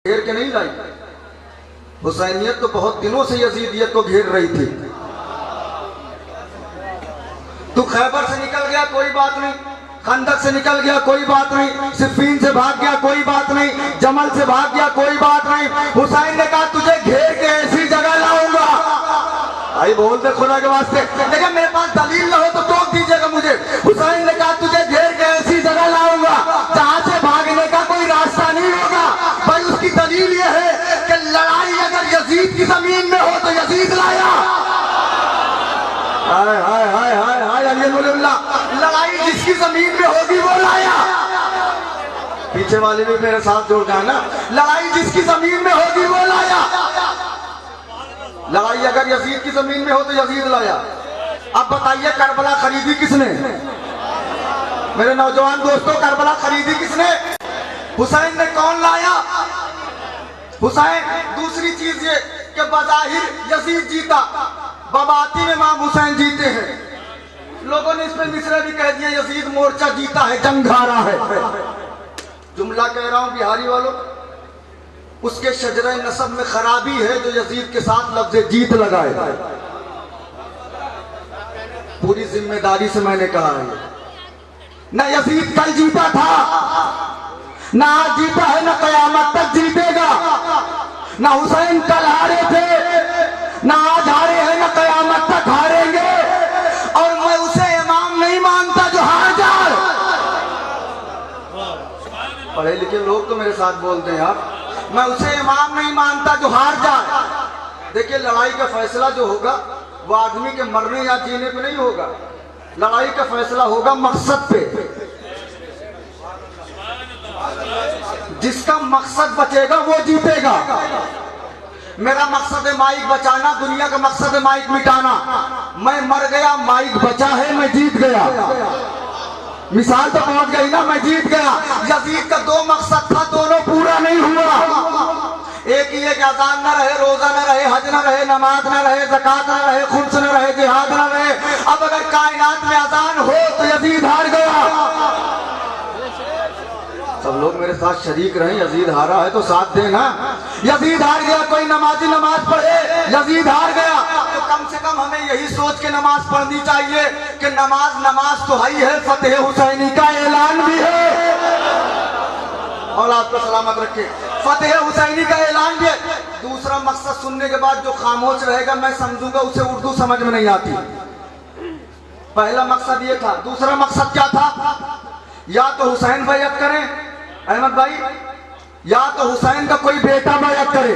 घेर के नहीं लाई। हुसैनियत तो बहुत दिनों से यजीदियत को घेर रही थी। तू खैबर से निकल गया कोई बात नहीं, खंदक से निकल गया कोई बात नहीं, सिफीन से भाग गया कोई बात नहीं, जमल से भाग गया कोई बात नहीं। हुसैन ने कहा तुझे घेर के ऐसी जगह लाऊंगा। भाई बोलते खुदा के वास्ते, लेकिन मेरे पास दलील न हो तो टोक दीजिएगा मुझे। हुसैन ने कहा तुझे घेर के ऐसी जगह लाऊंगा जहां से भागने का कोई रास्ता नहीं होगा। भाई उसकी दलील ये है कि लड़ाई अगर यजीद की जमीन में हो तो यजीद लाया। हाय हाय हाय हाय हाय अल्लाह, लड़ाई जिसकी जमीन में होगी वो लाया। पीछे वाले भी मेरे साथ जोड़ गए ना, लड़ाई जिसकी जमीन में होगी वो लाया। लड़ाई अगर यजीद की जमीन में हो तो यजीद लाया। अब बताइए करबला खरीदी किसने? मेरे नौजवान दोस्तों, करबला खरीदी किसने? हुसैन ने। कौन लाया? हुसैन। दूसरी चीज ये कि बज़ाहिर यजीद जीता, बबाती में इमाम हुसैन जीते हैं। लोगों ने इस पर मिसरे भी कह दिया यजीद मोर्चा जीता है, जंग हारा है। जुमला कह रहा हूं बिहारी वालों, उसके शजरे नसब में खराबी है जो यजीद के साथ लफ्ज़ जीत लगाए। पूरी जिम्मेदारी से मैंने कहा है, न यजीद कल जीता था, न आज जीता है, न कयामत तक जीतेगा। न हुसैन कल हारे थे, न आज हारे हैं, न कयामत तक हारेंगे। और मैं उसे इमाम नहीं मानता जो हार जाए। पढ़े लिखे लोग तो मेरे साथ बोलते हैं यार, मैं उसे इमाम नहीं मानता जो हार जाए। देखिए लड़ाई का फैसला जो होगा वो आदमी के मरने या जीने पे नहीं होगा, लड़ाई का फैसला होगा मकसद पे। जिसका मकसद बचेगा वो जीतेगा। मेरा मकसद है माइक बचाना, दुनिया का मकसद है माइक मिटाना। मैं मर गया, माइक बचा है, मैं जीत गया। मिसाल तो पहुंच गई ना, मैं जीत गया। यजीद का दो मकसद था, दोनों पूरा नहीं हुआ। एक ही है कि अज़ान न रहे, रोजा न रहे, हज न रहे, नमाज न रहे, ज़कात न रहे, खुम्स न रहे, जिहाद न रहे। अब अगर कायनात में अज़ान हो तो यजीद हार गया। सब लोग मेरे साथ शरीक रहे, यजीद हारा है तो साथ देना। यजीद हार गया, कोई नमाजी नमाज पढ़े, यजीद हार गया। तो कम से कम हमें यही सोच के नमाज पढ़नी चाहिए कि नमाज तो है ही है, फतेह हुसैनी का ऐलान भी है। और आपको सलामत रखे, फतेह हुसैनी का ऐलान भी है। दूसरा मकसद सुनने के बाद जो खामोश रहेगा मैं समझूंगा उसे उर्दू समझ में नहीं आती। पहला मकसद ये था। दूसरा मकसद क्या था? या तो हुसैन बैअत करें अहमद भाई, या तो हुसैन का कोई बेटा बैअत करे,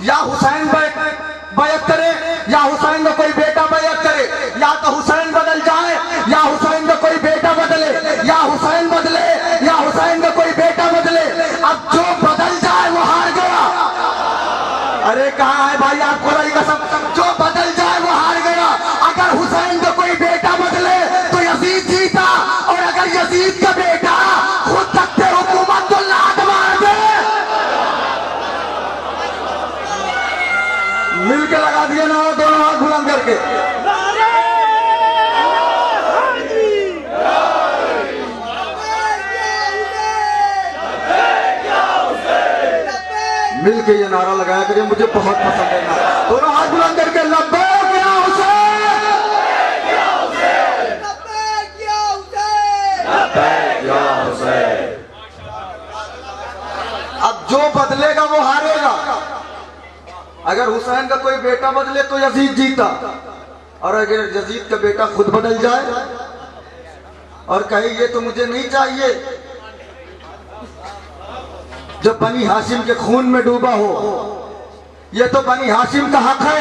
या हुसैन बैअत करे, या हुसैन का कोई बेटा बैअत करे, या तो हुसैन बदल जाए, या हुसैन का कोई बेटा बदले, या हुसैन बदले, या हुसैन का कोई बेटा बदले। अब जो बदल जाए वो हार गया। अरे कहाँ है भाई आपको खुदा की कसम, जो बदल जाए वो हार गया। अगर हुसैन का कोई बेटा बदले तो यजीद जीता, और अगर यजीद का बेटा खुद तख्ते हुकूमत को लात मार दे। मिलके लगा दिए ना दोनों हाथ बुलंद करके। मिलके ये नारा लगाया करिए, मुझे बहुत पसंद है नारा। दोनों हाथ बुलंद करके लब्बैक या हुसैन, लब्बैक या हुसैन, लब्बैक या हुसैन। अब जो बदलेगा वो हारेगा। अगर हुसैन का कोई बेटा बदले तो यजीद जीता, और अगर यजीद का बेटा खुद बदल जाए और कहे ये तो मुझे नहीं चाहिए, जो बनी हाशिम के खून में डूबा हो, ये तो बनी हाशिम का हक है।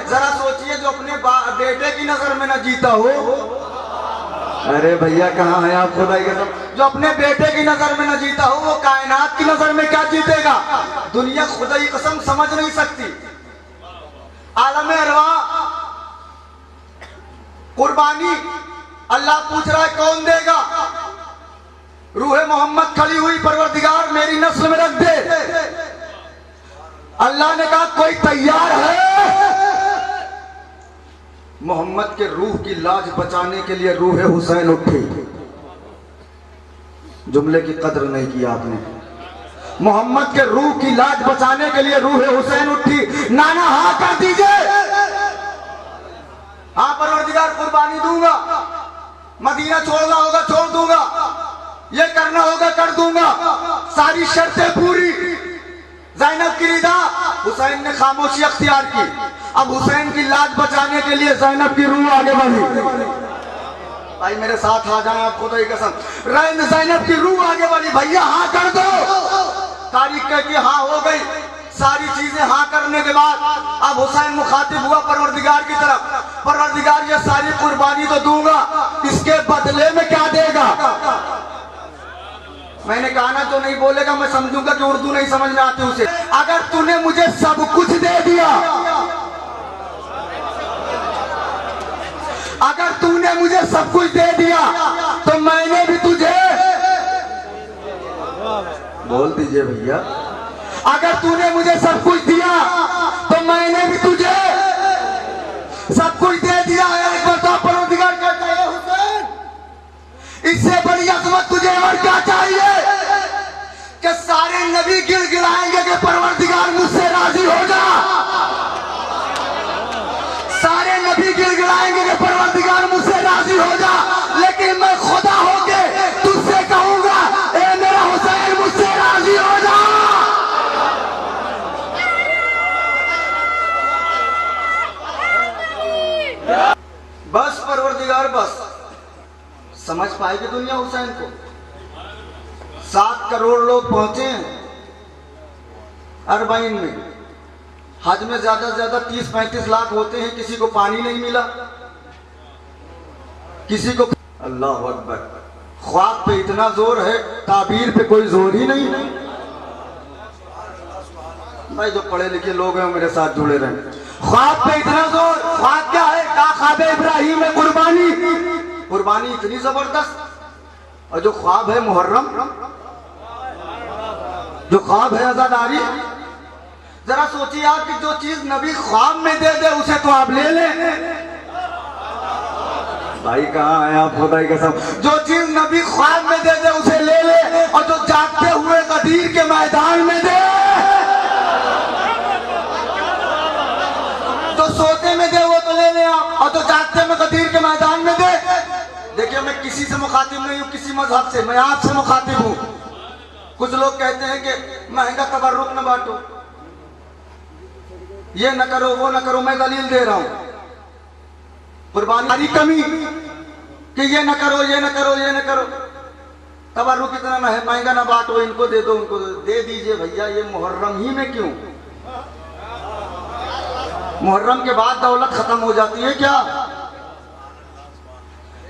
जरा सोचिए जो अपने बेटे की नजर में न जीता हो। अरे भैया कहाँ है आप खुदा के सब, जो अपने बेटे की नजर में न जीता हो वो कायनात की नजर में क्या जीतेगा? दुनिया खुदा की कसम समझ नहीं सकती। आलम अरवा कुर्बानी अल्लाह पूछ रहा है कौन देगा? रूह मोहम्मद खड़ी हुई, परवरदिगार मेरी नस्ल में रख दे। अल्लाह ने कहा कोई तैयार है? मोहम्मद के रूह की लाज बचाने के लिए रूह हुसैन उठी। जुमले की कद्र नहीं की आपने। मोहम्मद के रूह की लाज बचाने के लिए रूह हुसैन उठी। नाना हाँ कर दीजिए, हाँ परवरदिगार कुर्बानी दूंगा, मदीना छोड़ना होगा छोड़ दूंगा, ये करना होगा कर दूंगा, सारी शर्तें पूरी। ज़ैनब की रिदा, हुसैन ने खामोशी अख्तियार की। अब हुसैन की लाज बचाने के लिए ज़ैनब की रूह आगे बढ़ी। भाई मेरे साथ आ जाएं आप, खुदा की कसम, ज़ैनब की रूह आगे बढ़ी। भैया हाँ कर दो, तारीख कह के हाँ हो गई। सारी चीजें हाँ करने के बाद अब हुसैन मुखातिब हुआ परवरदिगार की तरफ। परवरदिगार ये सारी कुर्बानी तो दूंगा, इसके बदले में क्या देगा? मैंने कहा ना जो नहीं बोलेगा मैं समझूंगा कि उर्दू नहीं समझ में आती उसे। अगर तूने मुझे सब कुछ दे दिया, अगर तूने मुझे सब कुछ दे दिया तो मैंने भी तुझे, बोल दीजिए भैया, अगर तूने मुझे सब कुछ दिया तो मैंने भी तुझे सब कुछ दे दिया है। एक बार तो परवरदिगार कहता है हुसैन, इससे बड़ी अज़मत तुझे और क्या चाहिए? कि सारे नबी गिड़गिड़ाएंगे कि परवरदिगार मुझसे राजी हो जा। सारे नबी गिड़गिड़ाएंगे कि परवरदिगार मुझसे राजी हो जा, लेकिन मैं खुदा होके तुझसे कहूंगा, ए मेरा हुसैन मुझसे राजी हो जा। बस परवरदिगार बस, समझ पाएगी दुनिया हुसैन को। 7 करोड़ लोग पहुंचे हैं अरबाइन में। हज में ज्यादा से ज्यादा 30-35 लाख होते हैं, किसी को पानी नहीं मिला, किसी को, अल्लाह अकबर, ख्वाब पे इतना जोर है, ताबीर पे कोई जोर ही नहीं। भाई जो पढ़े लिखे लोग हैं मेरे साथ जुड़े रहे। ख्वाब पे इतना जोर, ख्वाब क्या है? का ख्वाब इब्राहिम में कुर्बानी, कुर्बानी इतनी जबरदस्त। और जो ख्वाब है मुहर्रम, जो ख्वाब है आजादारी, जरा सोचिए आप कि जो चीज नबी ख्वाब में दे दे उसे तो आप ले लें। भाई कहाँ है आप, खुदा की कसम, जो चीज नबी ख्वाब में दे दे उसे ले ले, और जो जागते हुए गदीर के मैदान में दे, जो सोते में दे वो तो ले ले आप, और जो जागते में गदीर के मैदान में दे। देखिए मैं किसी से मुखातिब नहीं हूँ, किसी मजहब से, मैं आपसे मुखातिब हूँ। कुछ लोग कहते हैं कि महंगा तबर्रुक न बांटो, ये न करो वो न करो। मैं दलील दे रहा हूँ, कुर्बानी कमी कि ये न करो ये न करो ये न करो, तबर्रुक इतना न है, महंगा न बांटो, इनको दे दो उनको दे दीजिए। भैया ये मुहर्रम ही में क्यों? मुहर्रम के बाद दौलत खत्म हो जाती है क्या?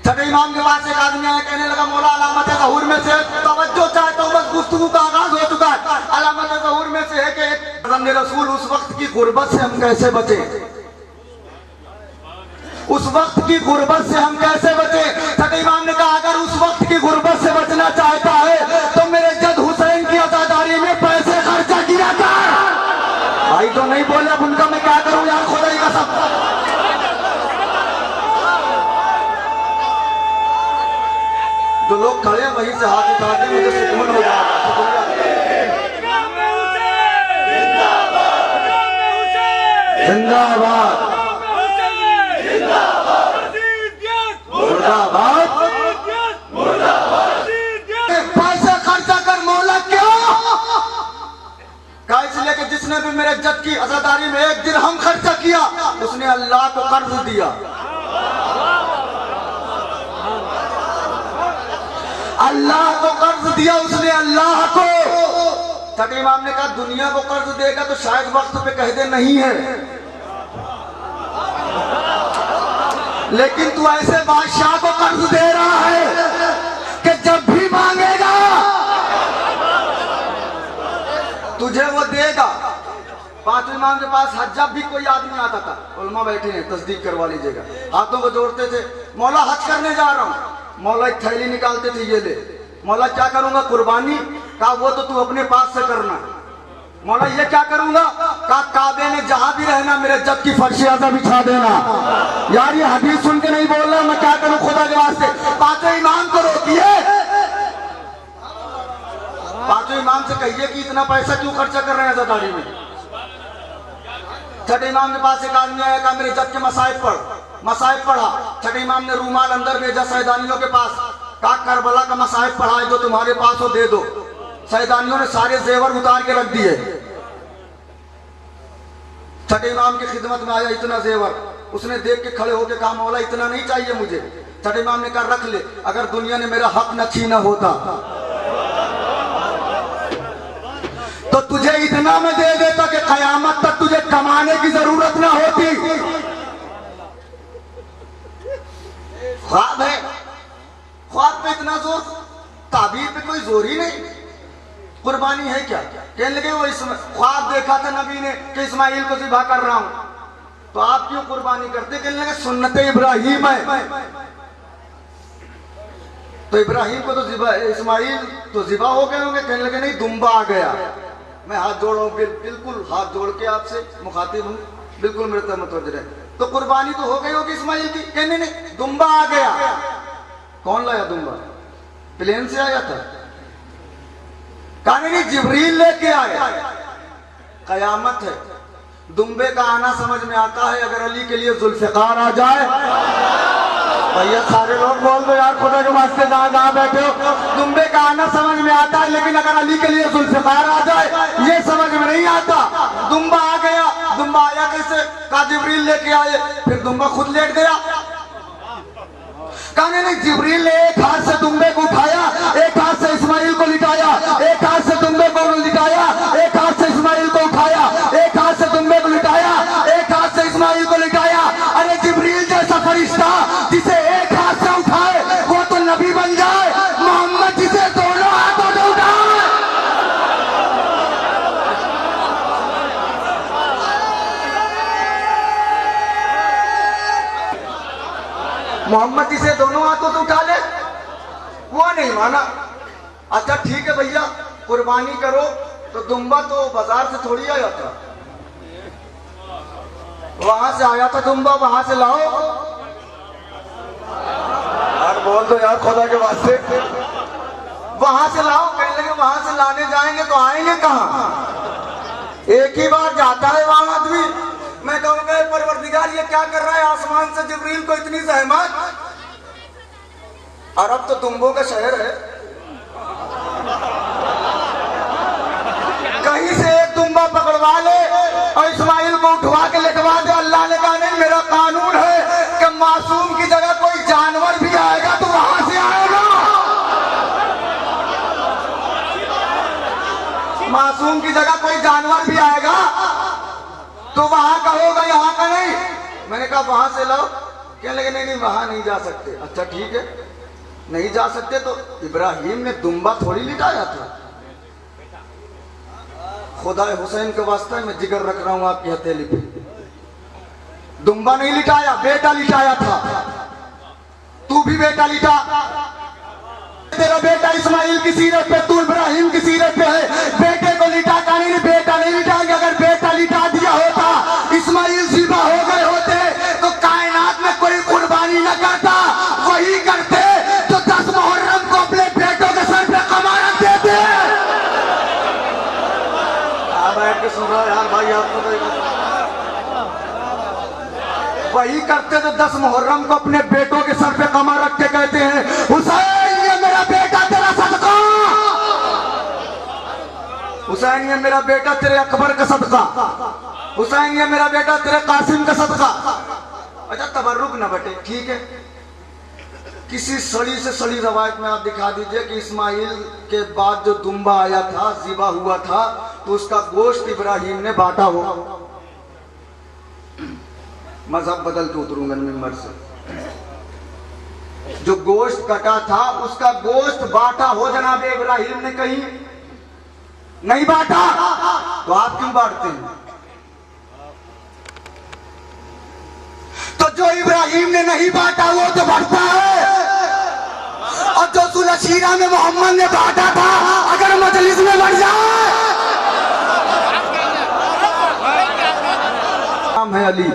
छठे इमाम के पास एक आदमी आया, कहने लगा मौला अलामत ज़हूर में से, तवज्जो चाहता हूँ, बस गुफ्तगू का आगाज हो चुका है। अलामत ज़हूर में से है कि रंग रसूल उस वक्त की गुर्बत से हम कैसे बचे, उस वक्त की गुर्बत से हम कैसे बचे। छठे इमाम ने कहा अगर उस वक्त की गुर्बत से बचना चाहता है तो मेरे जद हुसैन की आजादारी में पैसे खर्चा किया था। भाई तो नहीं बोले, अब उनका मैं क्या करूं यार, खुदा ही कसम। जो लोग खड़े हैं वहीं से हाथ उठा के मुझे सुकून हो जाएगा। जिंदाबाद मुर्दाबाद। पैसे खर्चा कर मौला क्यों? क्या? इसलिए कि जिसने भी मेरे जद की आजादारी में 1 दिरहम खर्चा किया उसने अल्लाह को कर्ज दिया। अल्लाह को कर्ज दिया उसने, अल्लाह को। छठे इमाम ने कहा दुनिया को कर्ज देगा तो शायद वक्त पे कह दे नहीं है, लेकिन तू ऐसे बादशाह को कर्ज दे रहा है कि जब भी मांगेगा तुझे वो देगा। 5वें इमाम के पास हज जब भी कोई आदमी आता था, उलमा बैठे हैं तस्दीक करवा लीजिएगा, हाथों को जोड़ते थे, मौला हज करने जा रहा हूँ। मौला एक थैली निकालते थे, ये ले। मौला क्या करूंगा? कुर्बानी। कहा वो तो तू अपने पास से करना। मौला ये क्या करूंगा? कहा काबे में जहां भी रहना मेरे जद की फर्श आज़ा बिछा देना। यार ये हदीस सुन के नहीं बोल रहा, मैं क्या करूं खुदा के वास्ते। 5वें इमाम को रोकिए, पांचों इमाम से कहिए कि इतना पैसा क्यों खर्चा कर रहे हैं अज़ादारी में। छठे इमाम के पास एक आदमी आया, कहा मेरे जब के मसाइब पढ़ा। छठे इमाम ने रूमाल अंदर भेजा सैदानियों के पास, कहा करबला का मसाइब पढ़ा है, जो तुम्हारे पास हो दे दो। सैदानियों ने सारे जेवर उतार के रख दिए। छठे इमाम की खिदमत में आया, इतना जेवर। उसने देख के खड़े होकर कहा मौला इतना नहीं चाहिए मुझे। छठे इमाम ने कहा रख ले, अगर दुनिया ने मेरा हक न छीना होता तो तुझे इतना मैं दे देता कि कयामत तक तुझे कमाने की जरूरत ना होती। ख्वाब है, ख्वाब पे इतना जोर, ताबीर पे कोई जोर ही नहीं। कुर्बानी है क्या? कहने लगे वो ख्वाब देखा था नबी ने कि इस्माइल को ज़िबा कर रहा हूं, तो आप क्यों कुर्बानी करते? कहने लगे सुन्नत इब्राहिम है। तो इब्राहिम को तो इस्माइल तो ज़िबा हो गए होंगे। कहने लगे नहीं, दुम्बा आ गया। मैं हाथ जोड़ रहा हूं, बिल्कुल हाथ जोड़ के आपसे मुखातिब हूं, बिल्कुल मेरे तरफ मुतवज्जह रहे। तो कुर्बानी तो हो गई होगी इस्माइल की। कहने नहीं, दुम्बा आ गया। कौन लाया दुम्बा? प्लेन से आया था? कहने नहीं, जिब्रील लेके आया। कयामत है, दुम्बे का आना समझ में आता है अगर अली के लिए जुल्फिकार आ जाए। भैया सारे लोग बोल दो यार, खुदा के वास्ते जहां बैठे हो। दुम्बे का आना समझ में आता है, लेकिन अगर अली के लिए जुल्फिकार आ जाए ये समझ में नहीं आता। दुम्बा आ गया। दुम्बा आया कैसे? कहा जिब्रील लेके आए। फिर दुम्बा खुद लेट गया। कहने नहीं, जिब्रील ने एक हाथ से दुम्बे को उठाया, एक हाथ से इस्माइल को लिटाया, एक हाथ से दुम्बे को लिटाया, एक हाथ से इस्माइल को उठाया, एक हाथ से दुम्बे को लिटाया, एक हाथ से इस्माइल को लिटाया। अरे जिब्रील जैसा फरिश्ता जिसे एक हाथ से उठाए वो तो नबी बन जाए। मोहम्मद जिसे दोनों हाथों से उठाए, मोहम्मद जिसे दोनों हाथों से उठा ले, वो नहीं माना। अच्छा ठीक है भैया, कुर्बानी करो। तो दुम्बा तो बाजार से थोड़ी आया था, वहां से आया था दुम्बा, वहां से लाओ। यार बोल दो यार खुदा के वास्ते, वहां से लाओ। कहने लगे वहां से लाने जाएंगे तो आएंगे कहां? एक ही बार जाता है वहां आदमी। मैं कहूंगा परवरदिगार ये क्या कर रहा है? आसमान से जिब्रील को इतनी जहमत। अरब तो दुम्बों का शहर है, कहीं से एक दुम्बा पकड़वा ले और इस्माइल को उठवा के लिखवा दे। अल्लाह ने कहा नहीं, मेरा कानून है कि मासूम की जगह कोई जानवर भी आएगा तो वहां से आएगा। मासूम की जगह कोई जानवर भी आएगा तो वहां का होगा, यहाँ का नहीं। मैंने कहा वहां से लाओ। कहने लगे नहीं नहीं, वहां नहीं जा सकते। अच्छा ठीक है, नहीं जा सकते तो इब्राहिम ने दुम्बा थोड़ी लिटाया था। खुदा हुसैन के वास्ते मैं जिगर रख रहा हूं आपकी हथेली पे, दुम्बा नहीं लिटाया, बेटा लिटाया था। तू भी बेटा लिटा। तेरा बेटा इस्माइल की सीरत पे, तू इब्राहिम की सीरत पे है। बेटे को लिटा का नहीं, बेटा नहीं लिटाएंगे। अगर बेटा लिटा दिया होता, इस्माइल ज़िबा हो गए होते तो कायनात में कोई कुर्बानी न करता। वही करते तो 10 मुहर्रम को अपने बेटों के सर पे कमा रख देते। बैठ के सुन रहा यार भाई, आपको तो वही करते तो 10 मुहर्रम को अपने बेटों के सर पे कमा रख के कहते हैं हुसैन ये मेरा बेटा तेरा सदका, हुसैन ये मेरा बेटा तेरे अकबर का सदका, हुसैन ये मेरा बेटा तेरे कासिम का सदका। अच्छा तबर्रुक न बटे, ठीक है। किसी सड़ी से सड़ी रवायत में आप दिखा दीजिए कि इस्माइल के बाद जो दुम्बा आया था, ज़िबा हुआ था, तो उसका गोश्त इब्राहिम ने बांटा हो। मजहब बदल के उतरूंगा मिंबर से। जो गोश्त कटा था उसका गोश्त बांटा हो जनाब इब्राहिम ने, कहीं नहीं बांटा। तो आप क्यों बांटते हैं? तो जो इब्राहिम ने नहीं बांटा वो तो बढ़ता है, और जो सुलशीरा में मोहम्मद ने बांटा था अगर मजलिस में बढ़ जाए। नाम है अली।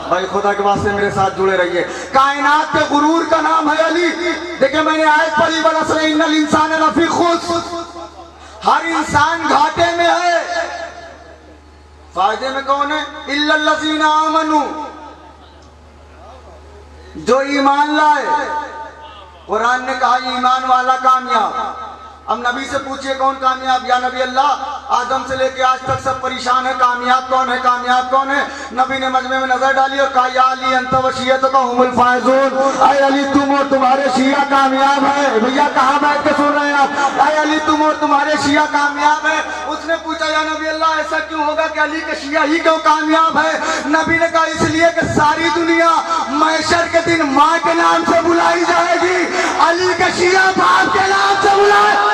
भाई खुदा के वास्ते मेरे साथ जुड़े रहिए। कायनात के गुरूर का नाम है अली। देखिए मैंने आयत पढ़ी, बल असल इन्नल इंसान लफी खुस्र, हर इंसान घाटे में है। फायदे में कौन है? इल्लल्लज़ीना आमनू, जो ईमान लाए। कुरान ने कहा ईमान वाला कामयाब। अब नबी से पूछिए कौन कामयाब? या नबी अल्लाह, आदम से लेके आज तक सब परेशान है, कामयाब कौन है? कामयाब कौन है? नबी ने मजमे में नजर डाली और कहा या अली अंत व शिय्अतुका हुमुल फाइजून, अय अली तुम और तुम्हारे शिया कामयाब है। भैया कहाँ बैठ के सुन रहे हैं आप? अय अली तुम और तुम्हारे शिया कामयाब है। उसने पूछा या नबी अल्लाह ऐसा क्यों होगा कि अली के शिया ही क्यों कामयाब है? नबी ने कहा इसलिए कि सारी दुनिया महशर के दिन माँ के नाम से बुलाई जाएगी, अली के शिया बाप के नाम से बुलाए।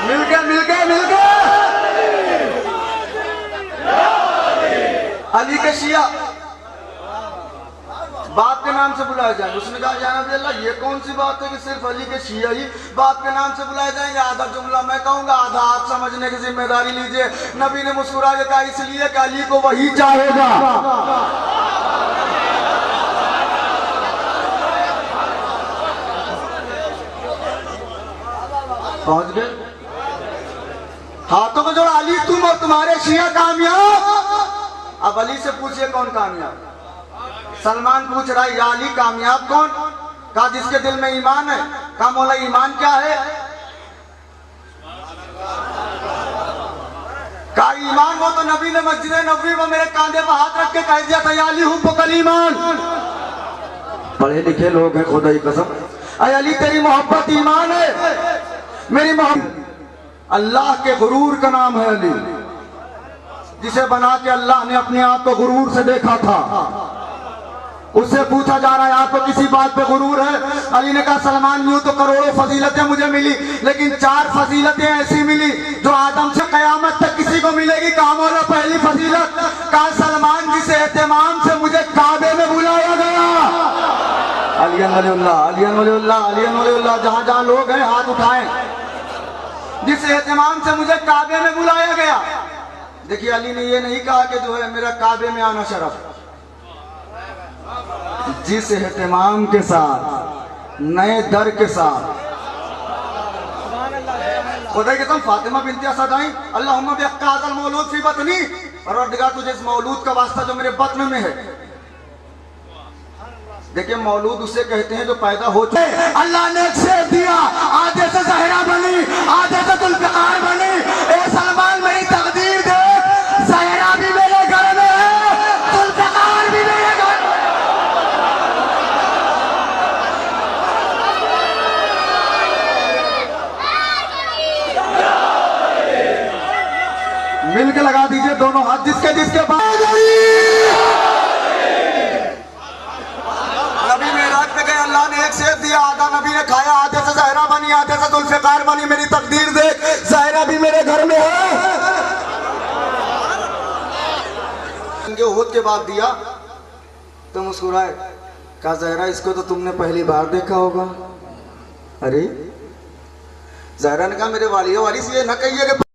मिल गए अली के शिया बाप के नाम से बुलाए जाएंगे। उसने कहा या नबी अल्लाह ये कौन सी बात है कि सिर्फ अली के शिया ही बाप के नाम से बुलाए जाएंगे? आधा जुमला मैं कहूंगा, आधा आप समझने की जिम्मेदारी लीजिए। नबी ने मुस्कुरा के कहा इसलिए कि अली को वही चाहेगा। पहुंच गए? हाथों को जोड़ा, अली तुम और तुम्हारे शिया कामयाब। अब अली से पूछिए कौन कामयाब? सलमान पूछ रहा है या अली कामयाब कौन? कहा जिसके दिल में ईमान है। कहा मौला ईमान क्या है? कहा ईमान वो तो नबी ने मस्जिद नबवी में मेरे कांधे पर हाथ रख के कह दिया था या अली हुब्बुकल ईमान। पढ़े लिखे लोग हैं खुदा की कसम। अय अली तेरी मोहब्बत ईमान है। मेरी मोहब्बत अल्लाह के गुरूर का नाम है अली, जिसे बना के अल्लाह ने अपने आप को गुरूर से देखा था। उससे पूछा जा रहा है आपको किसी बात पे गुरूर है? अली ने कहा सलमान यूं तो करोड़ों फजीलतें मुझे मिली, लेकिन 4 फजीलतें ऐसी मिली जो आदम से कयामत तक किसी को मिलेगी। काम वाला पहली फजीलत, कहा सलमान जिसे एहतमाम से मुझे काबे में बुलाया गया। Alien Waliullah, alien Waliullah, alien Waliullah, जहां जहां लोग हैं हाथ उठाएं। जिस एहतमाम से मुझे काबे में बुलाया गया। देखिए अली ने ये नहीं कहा कि जो है मेरा काबे में आना शरफ। जिस एहतमाम के साथ, नए दर के साथ, खुदा की कसम फातिमा बिनते असद आई, अल्लाहुम्मा बिअक्काज़ल मौलूद फी बतनी, परवरदिगार तुझे इस मौलूद का वास्ता जो मेरे बत्न में है। देखिए मौलूद उसे कहते हैं जो पैदा हो चुके। अल्लाह ने एक शेर दिया, आधे से ज़हरा बनी, आधे से जुल्फ़िकार बनी। ए सलमान मेरी तकदीर दे, ज़हरा भी मेरे घर में है, जुल्फ़िकार भी मेरे घर। मिल के लगा दीजिए दोनों हाथ, जिसके जिसके बाद अल्लाह ने एक शेर दिया, आधा नबी ने खाया, आधे से ज़हरा बनी, आधे से जुल्फ़िकार बनी। मेरी तकदीर देख, ज़हरा भी मेरे घर में है। उहद के बाद दिया तो मुस्कुराए, कहा ज़हरा इसको तो तुमने पहली बार देखा होगा। अरे ज़हरा ने कहा मेरे वालियो वारिस ये न कहिए कि